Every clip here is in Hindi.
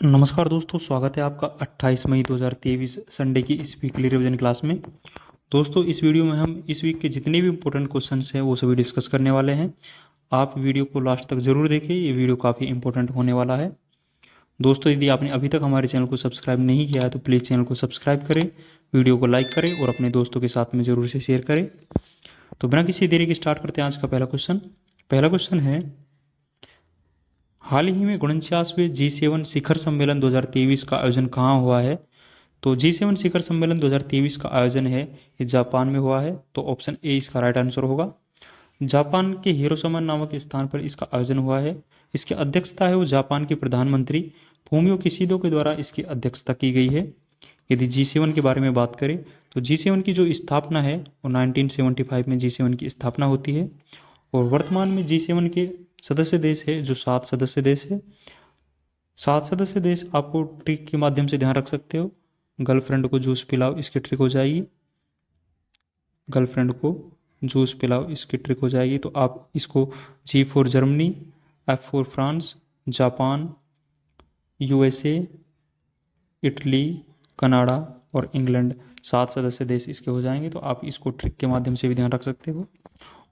नमस्कार दोस्तों, स्वागत है आपका 28 मई 2023 संडे की इस वीकली रिवीजन क्लास में। दोस्तों, इस वीडियो में हम इस वीक के जितने भी इंपॉर्टेंट क्वेश्चंस हैं वो सभी डिस्कस करने वाले हैं। आप वीडियो को लास्ट तक जरूर देखें, ये वीडियो काफ़ी इंपॉर्टेंट होने वाला है। दोस्तों, यदि आपने अभी तक हमारे चैनल को सब्सक्राइब नहीं किया है तो प्लीज़ चैनल को सब्सक्राइब करें, वीडियो को लाइक करें और अपने दोस्तों के साथ में ज़रूर से शेयर करें। तो बिना किसी देरी के स्टार्ट करते हैं आज का पहला क्वेश्चन है, हाल ही में 49वें G7 शिखर सम्मेलन 2023 का आयोजन कहाँ हुआ है? तो G7 शिखर सम्मेलन 2023 का आयोजन है ये जापान में हुआ है। तो ऑप्शन ए इसका राइट आंसर होगा। जापान के हिरोशिमा नामक स्थान पर इसका आयोजन हुआ है। इसकी अध्यक्षता है वो जापान के प्रधानमंत्री फूमियो किशिदो के द्वारा इसकी अध्यक्षता की गई है। यदि G7 के बारे में बात करें तो G7 की जो स्थापना है वो 1975 में G7 की स्थापना होती है और वर्तमान में G7 के सदस्य देश है जो 7 सदस्य देश है। 7 सदस्य देश आपको ट्रिक के माध्यम से ध्यान रख सकते हो। गर्लफ्रेंड को जूस पिलाओ, इसकी ट्रिक हो जाएगी। गर्लफ्रेंड को जूस पिलाओ, इसकी ट्रिक हो जाएगी। तो आप इसको G for Germany, F for France, Japan, USA, Italy, Canada और इंग्लैंड 7 सदस्य देश इसके हो जाएंगे। तो आप इसको ट्रिक के माध्यम से भी ध्यान रख सकते हो।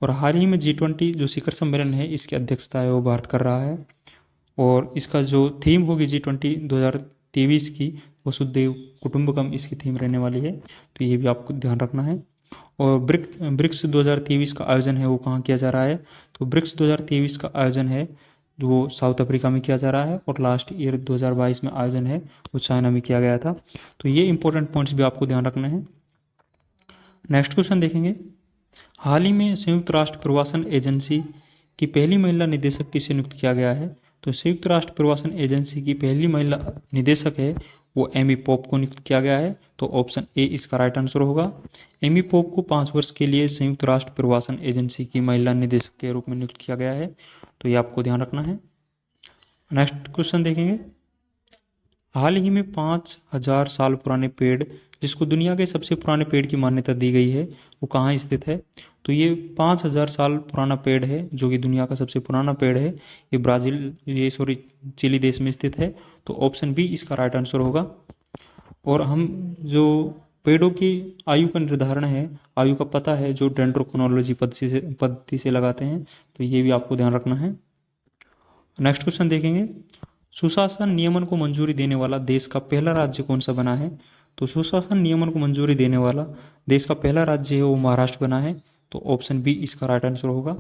और हाल ही में G20 जो शिखर सम्मेलन है इसकी अध्यक्षता है वो भारत कर रहा है और इसका जो थीम होगी G20 2023 की वसुधैव कुटुंबकम इसकी थीम रहने वाली है। तो ये भी आपको ध्यान रखना है। और ब्रिक्स 2023 का आयोजन है वो कहाँ किया जा रहा है? तो ब्रिक्स 2023 का आयोजन है वो साउथ अफ्रीका में किया जा रहा है और लास्ट ईयर 2022 में आयोजन है वो चाइना में किया गया था। तो ये इंपॉर्टेंट पॉइंट्स भी आपको ध्यान रखना है। नेक्स्ट क्वेश्चन देखेंगे, हाल ही में संयुक्त राष्ट्र प्रवासन एजेंसी की पहली महिला निदेशक किसे नियुक्त किया गया है? तो संयुक्त राष्ट्र प्रवासन एजेंसी की पहली महिला निदेशक है वो एमी पॉप को नियुक्त किया गया है। तो ऑप्शन ए इसका राइट आंसर होगा। एमी पॉप को 5 वर्ष के लिए संयुक्त राष्ट्र प्रवासन एजेंसी की महिला निदेशक के रूप में नियुक्त किया गया है। तो ये आपको ध्यान रखना है। नेक्स्ट क्वेश्चन देखेंगे, हाल ही में 5000 साल पुराने पेड़ जिसको दुनिया के सबसे पुराने पेड़ की मान्यता दी गई है वो कहाँ स्थित है? तो ये 5000 साल पुराना पेड़ है जो कि दुनिया का सबसे पुराना पेड़ है। ये चिली देश में स्थित है। तो ऑप्शन बी इसका राइट आंसर होगा। और हम जो पेड़ों की आयु का निर्धारण है, आयु का पता है जो डेंड्रोक्रोनोलॉजी पद्धति से लगाते हैं। तो ये भी आपको ध्यान रखना है। नेक्स्ट क्वेश्चन देखेंगे, सुशासन नियमन को मंजूरी देने वाला देश का पहला राज्य कौन सा बना है? तो सुशासन नियमन को मंजूरी देने वाला देश का पहला राज्य है वो महाराष्ट्र बना है। तो ऑप्शन बी इसका राइट आंसर होगा।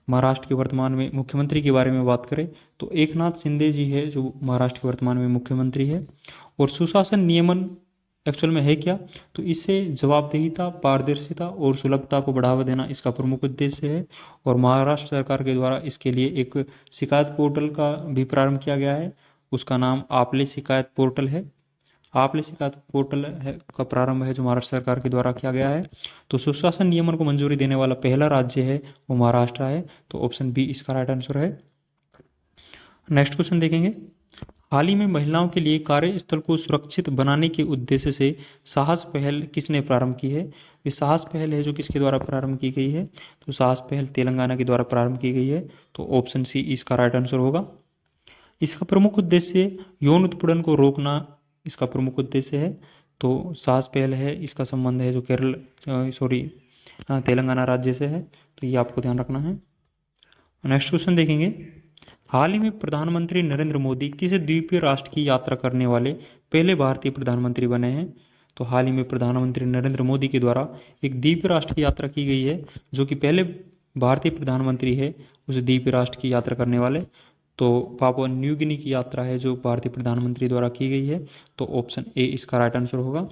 महाराष्ट्र के वर्तमान में मुख्यमंत्री के बारे में बात करें तो एकनाथ शिंदे जी है जो महाराष्ट्र के वर्तमान में मुख्यमंत्री है। और सुशासन नियमन एक्चुअल में है क्या? तो इससे जवाबदेहिता, पारदर्शिता और सुलभता को बढ़ावा देना इसका प्रमुख उद्देश्य है। और महाराष्ट्र सरकार के द्वारा इसके लिए एक शिकायत पोर्टल का भी प्रारंभ किया गया है। उसका नाम आपले शिकायत पोर्टल है। आपले शिकायत पोर्टल है का प्रारंभ है जो महाराष्ट्र सरकार के द्वारा किया गया है। तो सुशासन नियमन को मंजूरी देने वाला पहला राज्य है वो महाराष्ट्र है। तो ऑप्शन बी इसका राइट आंसर है। नेक्स्ट क्वेश्चन देखेंगे, हाल ही में महिलाओं के लिए कार्यस्थल को सुरक्षित बनाने के उद्देश्य से साहस पहल किसने प्रारंभ की है? ये साहस पहल है जो किसके द्वारा प्रारंभ की गई है? तो साहस पहल तेलंगाना के द्वारा प्रारंभ की गई है। तो ऑप्शन सी इसका राइट आंसर होगा। इसका प्रमुख उद्देश्य यौन उत्पीड़न को रोकना इसका प्रमुख उद्देश्य है। तो साहस पहल है इसका संबंध है जो तेलंगाना राज्य से है। तो ये आपको ध्यान रखना है। नेक्स्ट क्वेश्चन देखेंगे, हाल ही में प्रधानमंत्री नरेंद्र मोदी किस द्वीपीय राष्ट्र की यात्रा करने वाले पहले भारतीय प्रधानमंत्री बने हैं? तो हाल ही में प्रधानमंत्री नरेंद्र मोदी के द्वारा एक द्वीपीय राष्ट्र की यात्रा की गई है जो कि पहले भारतीय प्रधानमंत्री है उस द्वीपीय राष्ट्र की यात्रा करने वाले। तो पापुआ न्यू गिनी की यात्रा है जो भारतीय प्रधानमंत्री द्वारा की गई है। तो ऑप्शन ए इसका राइट आंसर होगा।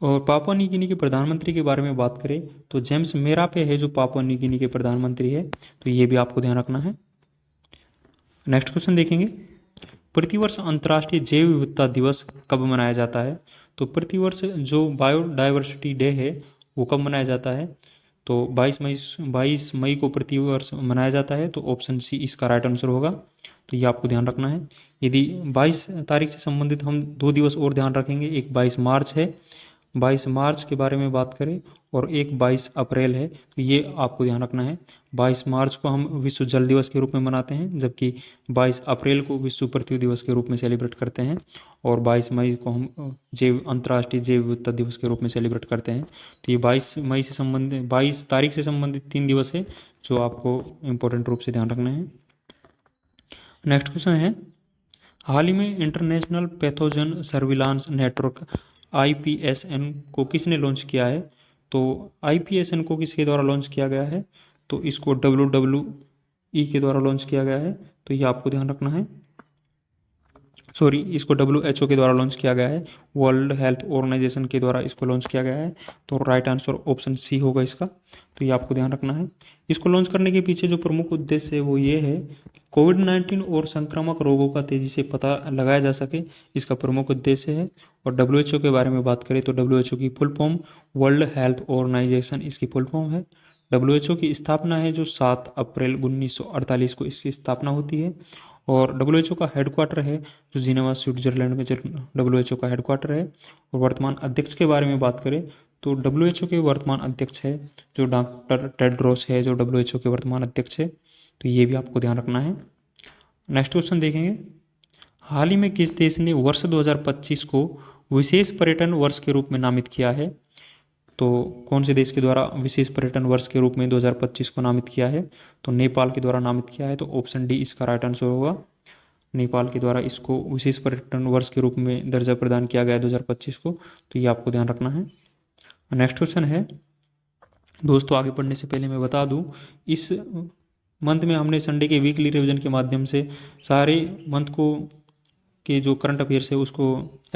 और पापुआ न्यू गिनी के प्रधानमंत्री के बारे में बात करें तो जेम्स मेरापे है जो पापुआ न्यू गिनी के प्रधानमंत्री है। तो ये भी आपको ध्यान रखना है। नेक्स्ट क्वेश्चन देखेंगे, प्रतिवर्ष अंतर्राष्ट्रीय जैव विविधता दिवस कब मनाया जाता है? तो प्रतिवर्ष जो बायोडाइवर्सिटी डे है वो कब मनाया जाता है? तो 22 मई को प्रतिवर्ष मनाया जाता है। तो ऑप्शन सी इसका राइट आंसर होगा। तो ये आपको ध्यान रखना है। यदि 22 तारीख से संबंधित हम 2 दिवस और ध्यान रखेंगे, एक 22 मार्च है 22 मार्च के बारे में बात करें और एक 22 अप्रैल है, तो ये आपको ध्यान रखना है। 22 मार्च को हम विश्व जल दिवस के रूप में मनाते हैं, जबकि 22 अप्रैल को विश्व पृथ्वी दिवस के रूप में सेलिब्रेट करते हैं, और 22 मई को हम अंतर्राष्ट्रीय जैव विविधता दिवस के रूप में सेलिब्रेट करते हैं। तो ये 22 तारीख से संबंधित 3 दिवस है जो आपको इम्पोर्टेंट रूप से ध्यान रखना है। नेक्स्ट क्वेश्चन है, हाल ही में international pathogen surveillance network IPSN को किसने लॉन्च किया है? तो IPSN को किसके द्वारा लॉन्च किया गया है? तो इसको WWE के द्वारा लॉन्च किया गया है, तो ये आपको ध्यान रखना है। सॉरी, इसको WHO के द्वारा लॉन्च किया गया है, वर्ल्ड हेल्थ ऑर्गेनाइजेशन के द्वारा इसको लॉन्च किया गया है। तो राइट आंसर ऑप्शन सी होगा इसका, तो ये आपको ध्यान रखना है। इसको लॉन्च करने के पीछे जो प्रमुख उद्देश्य है वो ये है कि कोविड-19 और संक्रामक रोगों का तेजी से पता लगाया जा सके, इसका प्रमुख उद्देश्य है। और WHO के बारे में बात करें तो WHO की full form world health organization इसकी फुल फॉर्म है। WHO की स्थापना है जो 7 अप्रैल 1948 को इसकी स्थापना होती है, और WHO का हेडक्वार्टर है जो जिनेवा स्विट्जरलैंड में WHO का हेडक्वार्टर है। और वर्तमान अध्यक्ष के बारे में बात करें तो WHO के वर्तमान अध्यक्ष है जो डॉक्टर टेड्रोस है, जो WHO के वर्तमान अध्यक्ष है, तो ये भी आपको ध्यान रखना है। नेक्स्ट क्वेश्चन देखेंगे, हाल ही में किस देश ने वर्ष 2025 को विशेष पर्यटन वर्ष के रूप में नामित किया है? तो कौन से देश के द्वारा विशेष पर्यटन वर्ष के रूप में 2025 को नामित किया है? तो नेपाल के द्वारा नामित किया है, तो ऑप्शन डी इसका राइट आंसर होगा। नेपाल के द्वारा इसको विशेष पर्यटन वर्ष के रूप में दर्जा प्रदान किया गया है 2025 को, तो ये आपको ध्यान रखना है। नेक्स्ट क्वेश्चन है, दोस्तों आगे बढ़ने से पहले मैं बता दूं, इस मंथ में हमने संडे के वीकली रिवीजन के माध्यम से सारे मंथ को के जो करंट अफेयर्स है उसको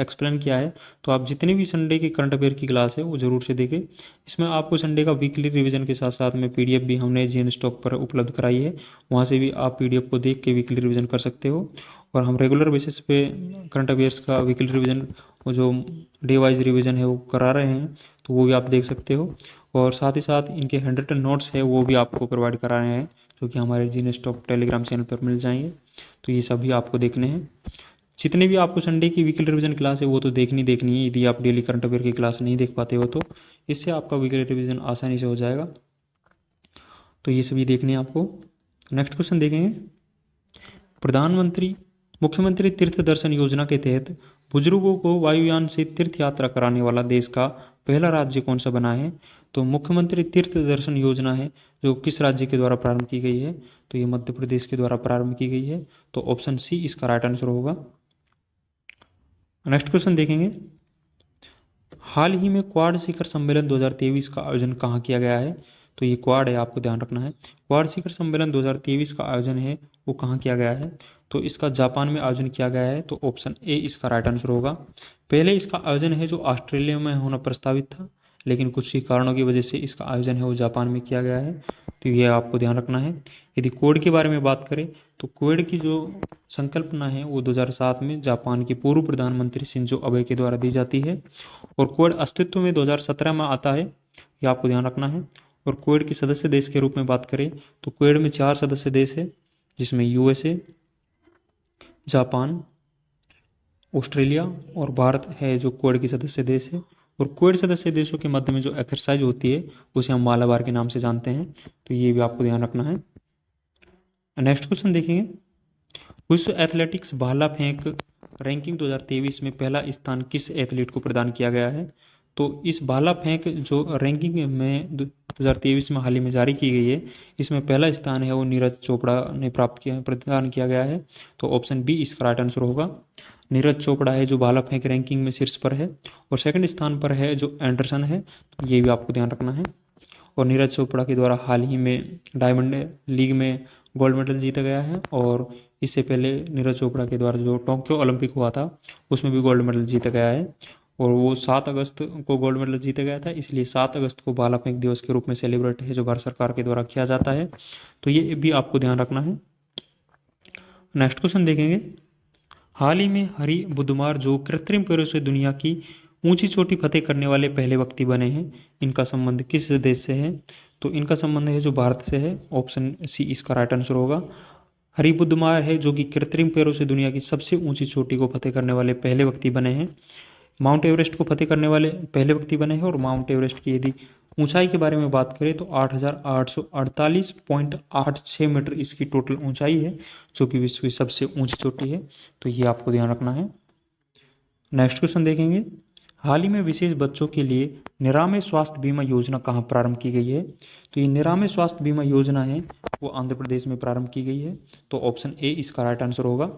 एक्सप्लेन किया है। तो आप जितने भी संडे के करंट अफेयर की क्लास है वो ज़रूर से देखें। इसमें आपको संडे का वीकली रिवीजन के साथ साथ में PDF भी हमने GN स्टॉक पर उपलब्ध कराई है, वहाँ से भी आप PDF को देख के वीकली रिवीजन कर सकते हो। और हम रेगुलर बेसिस पे करंट अफेयर्स का वीकली रिवीजन, वो जो डे वाइज रिवीजन है वो करा रहे हैं, तो वो भी आप देख सकते हो। और साथ ही साथ इनके 100 नोट्स है वो भी आपको प्रोवाइड करा रहे हैं, जो कि हमारे GN स्टॉक टेलीग्राम चैनल पर मिल जाएंगे। तो ये सभी आपको देखने हैं। जितने भी आपको संडे की वीकली रिवीजन क्लास है वो तो देखनी है, यदि आप डेली करंट अफेयर की क्लास नहीं देख पाते हो तो इससे आपका वीकली रिवीजन आसानी से हो जाएगा। तो ये सभी देखने हैं आपको। नेक्स्ट क्वेश्चन देखेंगे, मुख्यमंत्री तीर्थ दर्शन योजना के तहत बुजुर्गों को वायुयान से तीर्थ यात्रा कराने वाला देश का पहला राज्य कौन सा बना है? तो मुख्यमंत्री तीर्थ दर्शन योजना है जो किस राज्य के द्वारा प्रारंभ की गई है? तो ये मध्य प्रदेश के द्वारा प्रारंभ की गई है, तो ऑप्शन सी इसका राइट आंसर होगा। नेक्स्ट क्वेश्चन देखेंगे, हाल ही में क्वाड शिखर सम्मेलन 2023 का आयोजन कहाँ किया गया है? तो ये क्वाड है, आपको ध्यान रखना है। क्वाड शिखर सम्मेलन 2023 का आयोजन है वो कहाँ किया गया है? तो इसका जापान में आयोजन किया गया है, तो ऑप्शन ए इसका राइट आंसर होगा। पहले इसका आयोजन है जो ऑस्ट्रेलिया में होना प्रस्तावित था, लेकिन कुछ ही कारणों की वजह से इसका आयोजन है वो जापान में किया गया है, तो ये आपको ध्यान रखना है। यदि क्वाड के बारे में बात करें तो क्वाड की जो संकल्पना है वो 2007 में जापान के पूर्व प्रधानमंत्री शिंजो अबे के द्वारा दी जाती है, और क्वाड अस्तित्व में 2017 में आता है, ये आपको ध्यान रखना है। और क्वाड के सदस्य देश के रूप में बात करें तो क्वाड में 4 सदस्य देश है, जिसमें USA, जापान, ऑस्ट्रेलिया और भारत है जो क्वाड की सदस्य देश है। और क्वाड सदस्य देशों के मध्य में जो एक्सरसाइज होती है उसे हम मालाबार के नाम से जानते हैं, तो ये भी आपको ध्यान रखना है। नेक्स्ट क्वेश्चन देखेंगे, विश्व एथलेटिक्स भाला फेंक रैंकिंग 2023 में पहला स्थान किस एथलीट को प्रदान किया गया है? तो इस भाला फेंक जो रैंकिंग में 2023 में हाल ही में जारी की गई है, इसमें पहला स्थान है वो नीरज चोपड़ा ने प्रदान किया गया है, तो ऑप्शन बी इसका राइट आंसर होगा। नीरज चोपड़ा है जो भाला फेंक रैंकिंग में शीर्ष पर है, और सेकंड स्थान पर है जो एंडरसन है, तो ये भी आपको ध्यान रखना है। और नीरज चोपड़ा के द्वारा हाल ही में डायमंड लीग में गोल्ड मेडल जीता गया है, और इससे पहले नीरज चोपड़ा के द्वारा जो टोक्यो ओलंपिक हुआ था उसमें भी गोल्ड मेडल जीता गया है, और वो 7 अगस्त को गोल्ड मेडल जीता गया था, इसलिए 7 अगस्त को भाला फेंक दिवस के रूप में सेलिब्रेट है जो भारत सरकार के द्वारा किया जाता है, तो ये भी आपको ध्यान रखना है। नेक्स्ट क्वेश्चन देखेंगे, हाल ही में हरी बुधवार जो कृत्रिम पैरों से दुनिया की ऊंची चोटी फतेह करने वाले पहले व्यक्ति बने हैं, इनका संबंध किस देश से है? तो इनका संबंध है जो भारत से है, ऑप्शन सी इसका राइट आंसर होगा। हरी बुधवार है जो कि कृत्रिम पैरों से दुनिया की सबसे ऊंची चोटी को फतेह करने वाले पहले व्यक्ति बने हैं। माउंट एवरेस्ट को फतेह करने वाले पहले व्यक्ति बने हैं। और माउंट एवरेस्ट की यदि ऊंचाई के बारे में बात करें तो 8,848.86 मीटर इसकी टोटल ऊंचाई है, जो कि विश्व की सबसे ऊंची चोटी है। तो ये आपको ध्यान रखना है। नेक्स्ट क्वेश्चन देखेंगे, हाल ही में विशेष बच्चों के लिए निरामय स्वास्थ्य बीमा योजना कहाँ प्रारंभ की गई है? तो ये निरामय स्वास्थ्य बीमा योजना है वो आंध्र प्रदेश में प्रारंभ की गई है। तो ऑप्शन ए इसका राइट आंसर होगा।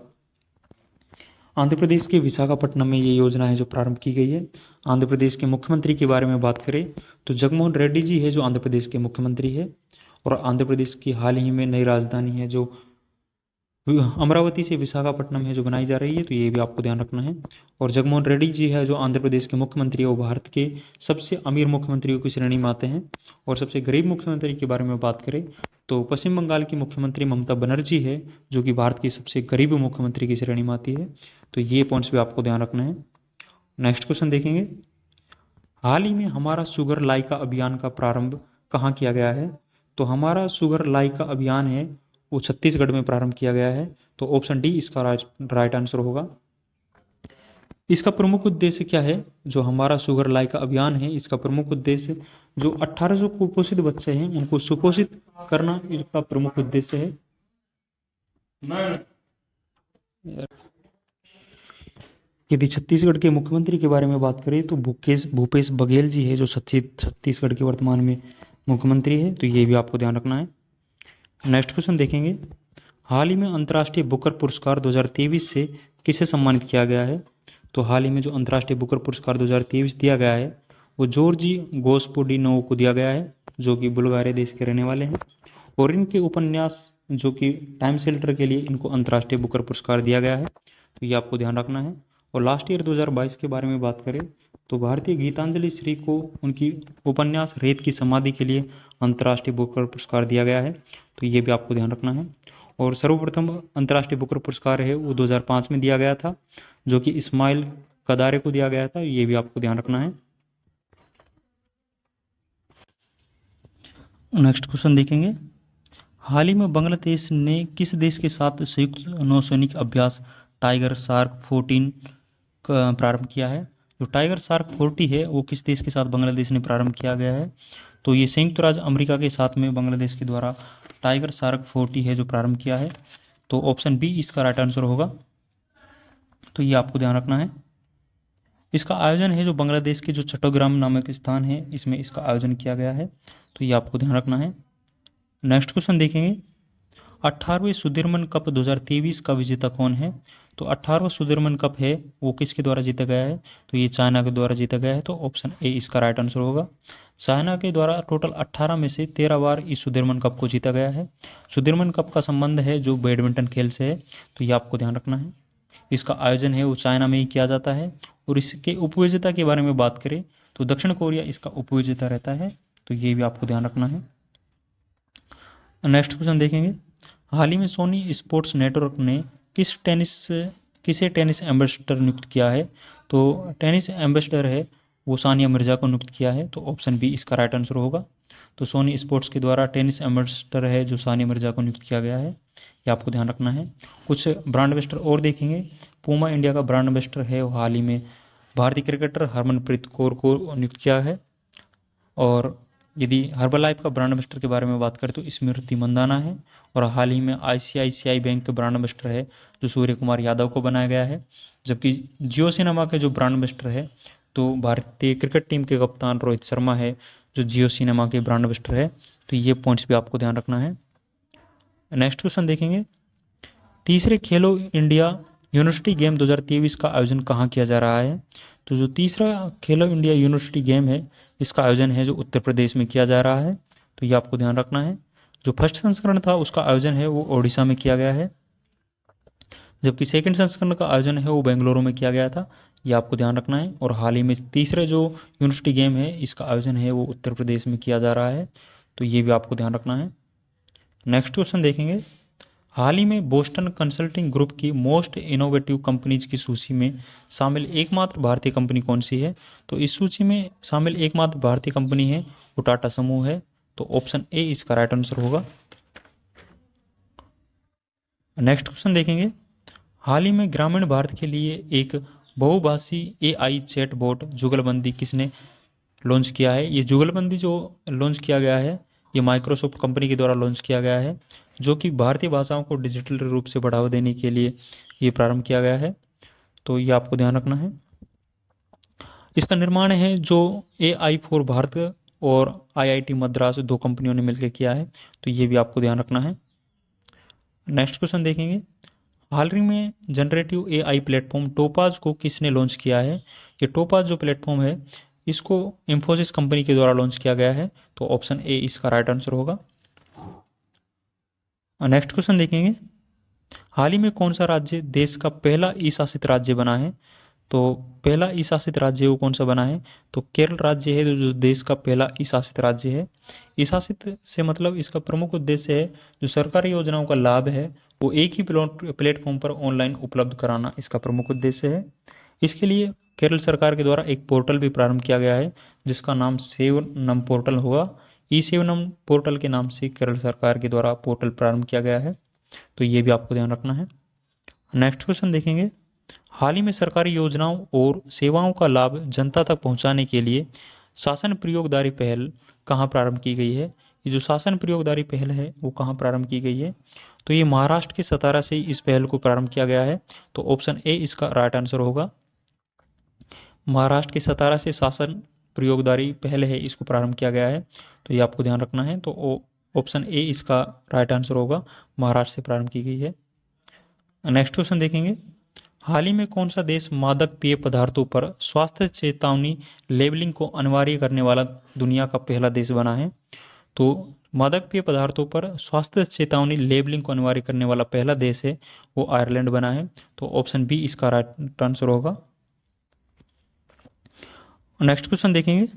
आंध्र प्रदेश के विशाखापट्टनम में ये योजना है जो प्रारंभ की गई है। आंध्र प्रदेश के मुख्यमंत्री के बारे में बात करें तो जगनमोहन रेड्डी जी है जो आंध्र प्रदेश के मुख्यमंत्री है। और आंध्र प्रदेश की हाल ही में नई राजधानी है जो अमरावती से विशाखापट्टनम है जो बनाई जा रही है। तो ये भी आपको ध्यान रखना है। और जगनमोहन रेड्डी जी है जो आंध्र प्रदेश के मुख्यमंत्री है वो भारत के सबसे अमीर मुख्यमंत्रियों की श्रेणी में आते हैं। और सबसे गरीब मुख्यमंत्री के बारे में बात करें तो पश्चिम बंगाल की मुख्यमंत्री ममता बनर्जी है जो कि भारत की सबसे गरीब मुख्यमंत्री की श्रेणी में आती है। तो ये पॉइंट्स भी आपको ध्यान रखना है। नेक्स्ट क्वेश्चन देखेंगे, हाल ही में हमारा शुगर लाइका अभियान का प्रारंभ कहाँ किया गया है? तो हमारा शुगर लाइका अभियान है वो छत्तीसगढ़ में प्रारंभ किया गया है। तो ऑप्शन डी इसका राइट आंसर होगा। इसका प्रमुख उद्देश्य क्या है? जो हमारा शुगर लाइका अभियान है इसका प्रमुख उद्देश्य जो 1800 कुपोषित बच्चे हैं उनको सुपोषित करना इसका प्रमुख उद्देश्य है। यदि छत्तीसगढ़ के मुख्यमंत्री के बारे में बात करें तो भूपेश बघेल जी है जो छत्तीसगढ़ के वर्तमान में मुख्यमंत्री है। तो ये भी आपको ध्यान रखना है। नेक्स्ट क्वेश्चन देखेंगे, हाल ही में अंतर्राष्ट्रीय बुकर पुरस्कार 2023 से किसे सम्मानित किया गया है? तो हाल ही में जो अंतर्राष्ट्रीय बुकर पुरस्कार 2023 दिया गया है वो जॉर्जी गोस्पोडिनोव को दिया गया है जो कि बुल्गारिया देश के रहने वाले हैं। और इनके उपन्यास जो कि टाइम शेल्टर के लिए इनको अंतर्राष्ट्रीय बुकर पुरस्कार दिया गया है। तो ये आपको ध्यान रखना है। और लास्ट ईयर 2022 के बारे में बात करें तो भारतीय गीतांजलि श्री को उनकी उपन्यास रेत की समाधि के लिए अंतर्राष्ट्रीय बुकर पुरस्कार दिया गया है। तो ये भी आपको ध्यान रखना है। और सर्वप्रथम अंतर्राष्ट्रीय बुकर पुरस्कार है वो 2005 में दिया गया था जो कि इस्माइल कदारे को दिया गया था। ये भी आपको ध्यान रखना है। नेक्स्ट क्वेश्चन देखेंगे, हाल ही में बांग्लादेश ने किस देश के साथ संयुक्त नौसैनिक अभ्यास टाइगर शार्क 14 प्रारंभ किया है? जो टाइगर शार्क 40 है वो किस देश के साथ बांग्लादेश ने प्रारंभ किया गया है? तो ये संयुक्त राज्य अमेरिका के साथ में बांग्लादेश के द्वारा टाइगर शार्क 40 है जो प्रारंभ किया है। तो ऑप्शन बी इसका राइट आंसर होगा। तो ये आपको ध्यान रखना है। इसका आयोजन है जो बांग्लादेश के जो चट्टग्राम नामक स्थान है इसमें इसका आयोजन किया गया है। तो ये आपको ध्यान रखना है। नेक्स्ट क्वेश्चन देखेंगे, 18वें सुदीरमन कप 2023 का विजेता कौन है? तो 18वां सुदीरमन कप है वो किसके द्वारा जीता गया है? तो ये चाइना के द्वारा जीता गया है। तो ऑप्शन ए इसका राइट आंसर होगा। चाइना के द्वारा टोटल 18 में से 13 बार इस सुदीरमन कप को जीता गया है। सुदीरमन कप का संबंध है जो बैडमिंटन खेल से है। तो ये आपको ध्यान रखना है। इसका आयोजन है वो चाइना में ही किया जाता है। और इसके उपविजेता के बारे में बात करें तो दक्षिण कोरिया इसका उपविजेता रहता है। तो ये भी आपको ध्यान रखना है। नेक्स्ट क्वेश्चन देखेंगे, हाल ही में सोनी स्पोर्ट्स नेटवर्क ने किसे टेनिस एम्बेसडर नियुक्त किया है? तो टेनिस एम्बेसडर है वो सानिया मिर्जा को नियुक्त किया है। तो ऑप्शन बी इसका राइट आंसर होगा। तो सोनी स्पोर्ट्स के द्वारा टेनिस एम्बेसडर है जो सानिया मिर्जा को नियुक्त किया गया है। ये आपको ध्यान रखना है। कुछ ब्रांड एम्बेसडर और देखेंगे, पूमा इंडिया का ब्रांड एम्बेसडर है वो हाल ही में भारतीय क्रिकेटर हरमनप्रीत कौर को नियुक्त किया है। और यदि हर्बलाइफ का ब्रांड एम्बेसडर के बारे में बात करें तो स्मृति मंदाना है। और हाल ही में आईसीआईसीआई बैंक के ब्रांड एम्बेसडर है जो सूर्य कुमार यादव को बनाया गया है। जबकि जियो सिनेमा के जो ब्रांड एम्बेसडर है तो भारतीय क्रिकेट टीम के कप्तान रोहित शर्मा है जो जियो सिनेमा के ब्रांड एम्बेसडर है। तो ये पॉइंट्स भी आपको ध्यान रखना है। नेक्स्ट क्वेश्चन देखेंगे, तीसरे खेलो इंडिया यूनिवर्सिटी गेम 2023 का आयोजन कहाँ किया जा रहा है? तो जो तीसरा खेलो इंडिया यूनिवर्सिटी गेम है इसका आयोजन है जो उत्तर प्रदेश में किया जा रहा है। तो ये आपको ध्यान रखना है। जो फर्स्ट संस्करण था उसका आयोजन है वो ओडिशा में किया गया है। जबकि सेकंड संस्करण का आयोजन है वो बेंगलुरु में किया गया था। ये आपको ध्यान रखना है। और हाल ही में तीसरे जो यूनिवर्सिटी गेम है इसका आयोजन है वो उत्तर प्रदेश में किया जा रहा है। तो ये भी आपको ध्यान रखना है। नेक्स्ट क्वेश्चन देखेंगे, हाल ही में बोस्टन कंसल्टिंग ग्रुप की मोस्ट इनोवेटिव कंपनीज की सूची में शामिल एकमात्र भारतीय कंपनी कौन सी है? तो इस सूची में शामिल एकमात्र भारतीय कंपनी है वो टाटा समूह है। तो ऑप्शन ए इसका राइट आंसर होगा। नेक्स्ट क्वेश्चन देखेंगे, हाल ही में ग्रामीण भारत के लिए एक बहुभाषी एआई चैटबॉट जुगलबंदी किसने लॉन्च किया है? ये जुगलबंदी जो लॉन्च किया गया है ये माइक्रोसॉफ्ट कंपनी के द्वारा लॉन्च किया गया है, जो कि भारतीय भाषाओं को डिजिटल रूप से बढ़ावा देने के लिए ये प्रारंभ किया गया है। तो ये आपको ध्यान रखना है। इसका निर्माण है जो AI फॉर भारत और IIT मद्रास दो कंपनियों ने मिलकर किया है, तो ये भी आपको ध्यान रखना है। नेक्स्ट क्वेश्चन देखेंगे, हाल ही में जनरेटिव AI प्लेटफॉर्म टोपाज को किसने लॉन्च किया है? ये टोपाज जो प्लेटफॉर्म है इसको इंफोसिस कंपनी के द्वारा लॉन्च किया गया है, तो ऑप्शन ए इसका राइट आंसर होगा। नेक्स्ट क्वेश्चन देखेंगे, हाल ही में कौन सा राज्य देश का पहला ई शासित राज्य बना है? तो पहला ई शासित राज्य वो कौन सा बना है? तो केरल राज्य है जो देश का पहला ई शासित राज्य है। ई शासित से मतलब इसका प्रमुख उद्देश्य है जो सरकारी योजनाओं का लाभ है वो एक ही प्लेटफॉर्म पर ऑनलाइन उपलब्ध कराना इसका प्रमुख उद्देश्य है। इसके लिए केरल सरकार के द्वारा एक पोर्टल भी प्रारंभ किया गया है जिसका नाम सेवनम पोर्टल होगा। ई सेवनम पोर्टल के नाम से केरल सरकार के द्वारा पोर्टल प्रारंभ किया गया है, तो ये भी आपको ध्यान रखना है। नेक्स्ट क्वेश्चन देखेंगे, हाल ही में सरकारी योजनाओं और सेवाओं का लाभ जनता तक पहुंचाने के लिए शासन प्रयोगदारी पहल कहाँ प्रारंभ की गई है? ये जो शासन प्रयोगदारी पहल है वो कहाँ प्रारंभ की गई है? तो ये महाराष्ट्र के सतारा से इस पहल को प्रारंभ किया गया है, तो ऑप्शन ए इसका राइट आंसर होगा। महाराष्ट्र के सतारा से शासन प्रयोगदारी पहल है इसको प्रारंभ किया गया है, तो ये आपको ध्यान रखना है। तो ऑप्शन ए इसका राइट आंसर होगा, महाराष्ट्र से प्रारंभ की गई है। नेक्स्ट क्वेश्चन देखेंगे, हाल ही में कौन सा देश मादक पेय पदार्थों पर स्वास्थ्य चेतावनी लेबलिंग को अनिवार्य करने वाला दुनिया का पहला देश बना है? तो मादक पेय पदार्थों पर स्वास्थ्य चेतावनी लेबलिंग को अनिवार्य करने वाला पहला देश है वो आयरलैंड बना है, तो ऑप्शन बी इसका राइट आंसर होगा। नेक्स्ट क्वेश्चन देखेंगे,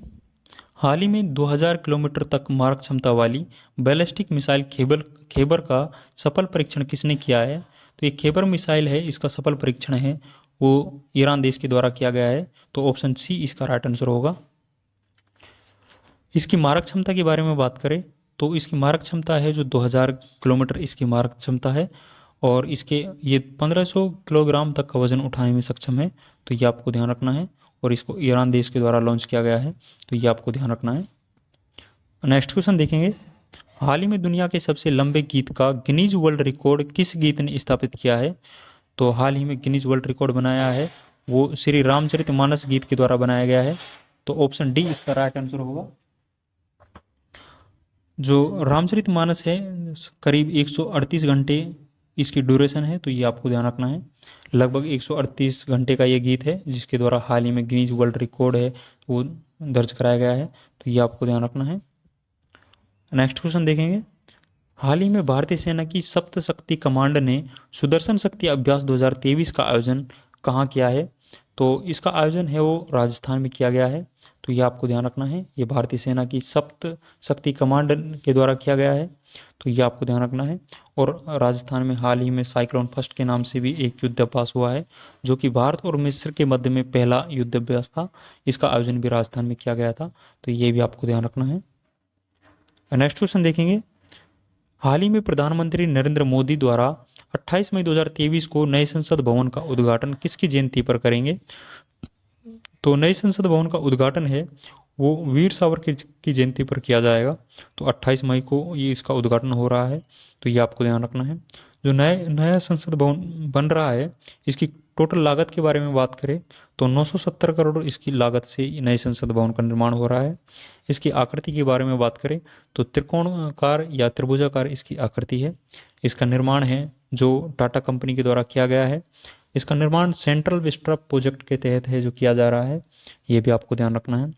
हाल ही में 2000 किलोमीटर तक मारक क्षमता वाली बैलिस्टिक मिसाइल खेबर का सफल परीक्षण किसने किया है? तो ये खेबर मिसाइल है इसका सफल परीक्षण है वो ईरान देश के द्वारा किया गया है, तो ऑप्शन सी इसका राइट आंसर होगा। इसकी मारक क्षमता के बारे में बात करें तो इसकी मारक क्षमता है जो 2000 किलोमीटर इसकी मारक क्षमता है और इसके ये 1500 किलोग्राम तक का वजन उठाने में सक्षम है, तो ये आपको ध्यान रखना है और इसको ईरान देश के द्वारा लॉन्च किया गया है, तो ये आपको ध्यान रखना है। नेक्स्ट क्वेश्चन देखेंगे, हाल ही में दुनिया के सबसे लंबे गीत का गिनीज वर्ल्ड रिकॉर्ड किस गीत ने स्थापित किया है? तो हाल ही में गिनीज वर्ल्ड रिकॉर्ड बनाया है वो श्री रामचरितमानस गीत के द्वारा बनाया गया है, तो ऑप्शन डी इसका राइट आंसर होगा। जो रामचरितमानस है करीब 138 घंटे इसकी ड्यूरेशन है, तो ये आपको ध्यान रखना है। लगभग 138 घंटे का ये गीत है जिसके द्वारा हाल ही में गिनीज वर्ल्ड रिकॉर्ड है वो दर्ज कराया गया है, तो ये आपको ध्यान रखना है। नेक्स्ट क्वेश्चन देखेंगे, हाल ही में भारतीय सेना की सप्त शक्ति कमांड ने सुदर्शन शक्ति अभ्यास 2023 का आयोजन कहाँ किया है? तो इसका आयोजन है वो राजस्थान में किया गया है, तो ये आपको ध्यान रखना है। ये भारतीय सेना की सप्त शक्ति कमांड के द्वारा किया गया है, तो ये आपको ध्यान रखना है। और राजस्थान में हाल ही में साइक्लोन फर्स्ट के नाम से भी एक युद्धाभ्यास हुआ है जो कि भारत और मिस्र के मध्य में पहला युद्धाभ्यास था, इसका आयोजन भी राजस्थान में किया गया था, तो ये भी आपको ध्यान रखना है। नेक्स्ट क्वेश्चन देखेंगे, हाल ही में प्रधानमंत्री नरेंद्र मोदी द्वारा 28 मई 2023 को नए संसद भवन का उद्घाटन किसकी जयंती पर करेंगे? तो नए संसद भवन का उद्घाटन है वो वीर सावरकर की जयंती पर किया जाएगा, तो 28 मई को ये इसका उद्घाटन हो रहा है, तो ये आपको ध्यान रखना है। जो नया संसद भवन बन रहा है इसकी टोटल लागत के बारे में बात करें तो 970 करोड़ इसकी लागत से नए संसद भवन का निर्माण हो रहा है। इसकी आकृति के बारे में बात करें तो त्रिकोणाकार या त्रिभुजाकार इसकी आकृति है। इसका निर्माण है जो टाटा कंपनी के द्वारा किया गया है। इसका निर्माण सेंट्रल विस्टा प्रोजेक्ट के तहत है जो किया जा रहा है, ये भी आपको ध्यान रखना है।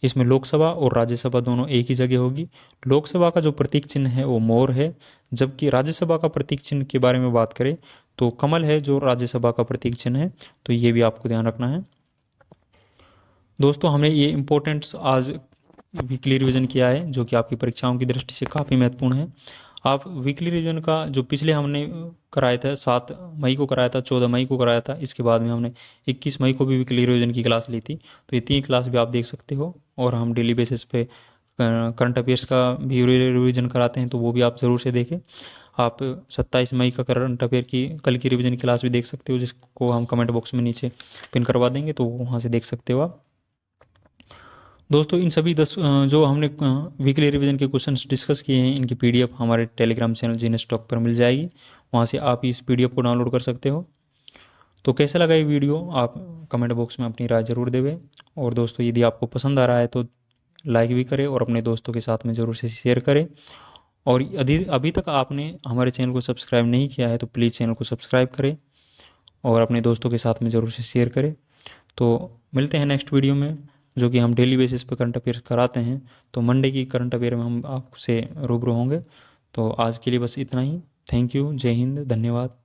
इसमें लोकसभा और राज्यसभा दोनों एक ही जगह होगी। लोकसभा का जो प्रतीक चिन्ह है वो मोर है, जबकि राज्यसभा का प्रतीक चिन्ह के बारे में बात करें तो कमल है जो राज्यसभा का प्रतीक चिन्ह है, तो ये भी आपको ध्यान रखना है। दोस्तों हमने ये इंपॉर्टेंट्स आज वीकली रिवीजन किया है जो कि आपकी परीक्षाओं की दृष्टि से काफ़ी महत्वपूर्ण है। आप वीकली रिवीजन का जो पिछले हमने कराया था 7 मई को कराया था, 14 मई को कराया था, इसके बाद में हमने 21 मई को भी वीकली रिवीजन की क्लास ली थी, तो ये 3 क्लास भी आप देख सकते हो। और हम डेली बेसिस पे करंट अफेयर्स का भी रिवीजन कराते हैं, तो वो भी आप ज़रूर से देखें। आप 27 मई का करंट अफेयर की कल की रिवीजन क्लास भी देख सकते हो, जिसको हम कमेंट बॉक्स में नीचे पिन करवा देंगे, तो वहाँ से देख सकते हो आप। दोस्तों इन सभी जो हमने वीकली रिवीजन के क्वेश्चंस डिस्कस किए हैं, इनकी पीडीएफ हमारे टेलीग्राम चैनल जीने स्टॉक पर मिल जाएगी, वहाँ से आप इस पीडीएफ को डाउनलोड कर सकते हो। तो कैसा लगा ये वीडियो आप कमेंट बॉक्स में अपनी राय ज़रूर देवें। और दोस्तों यदि आपको पसंद आ रहा है तो लाइक भी करें और अपने दोस्तों के साथ में ज़रूर से शेयर करें। और यदि अभी तक आपने हमारे चैनल को सब्सक्राइब नहीं किया है तो प्लीज़ चैनल को सब्सक्राइब करें और अपने दोस्तों के साथ में ज़रूर से शेयर करें। तो मिलते हैं नेक्स्ट वीडियो में, जो कि हम डेली बेसिस पर करंट अफेयर कराते हैं। तो मंडे की करंट अफेयर में हम आपसे रूबरू होंगे। तो आज के लिए बस इतना ही। Thank you. जय हिंद। धन्यवाद।